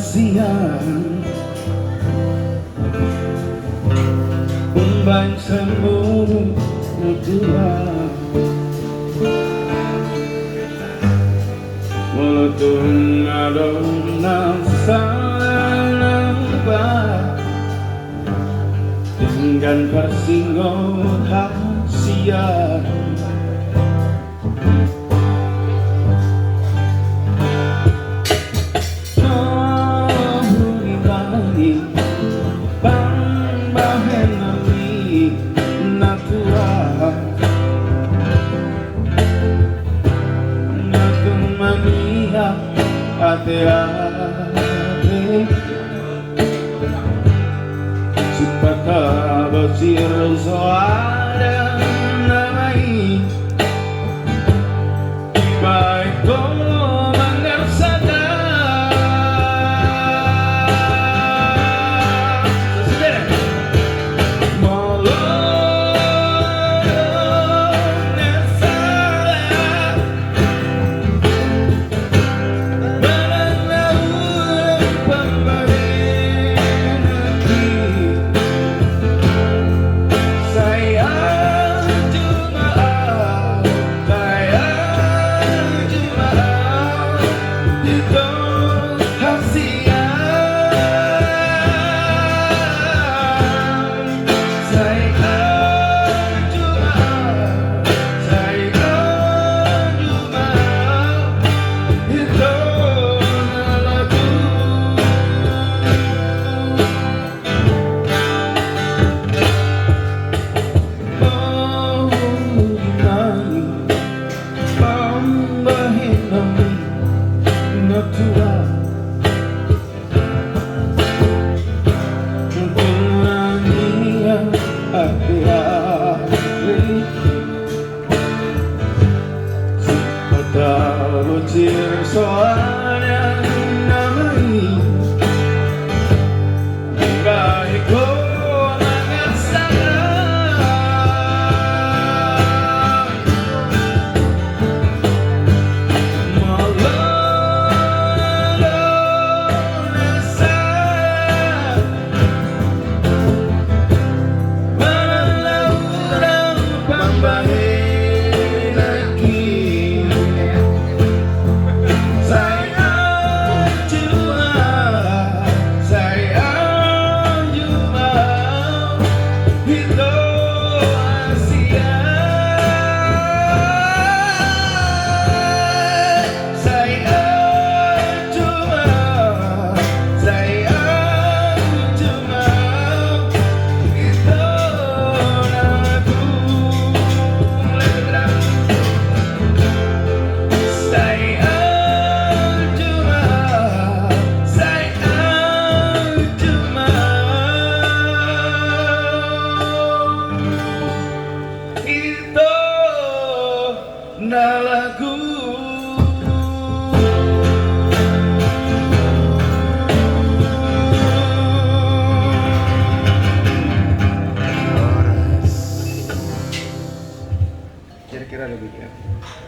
hasian Umbahen semburu dua Molo tung adong nasalah Denggan pasingot hasian hurimangi Pambahenammi maniak atekki Sipata bosir soada namai Dibahenho mangarsak Molo nasalah Pambahenammi Sai Anju Ma Au Sai Anju Ma Au tung hasian Sai Anju Ma Au Sai Anju Ma Au lagu hurimangi Pambahenammi maniak atekki Sipata bosir soada namai Dibahenho mangarsak Molo nasalah Pambahenammi Sai Anju Ma Au Sai Anju Ma Au hasian Sai Anju Ma Au Sai Anju Ma Au lagu Sai Anju Ma Au Sai Anju Ma Au itu lagu kira-kira lebih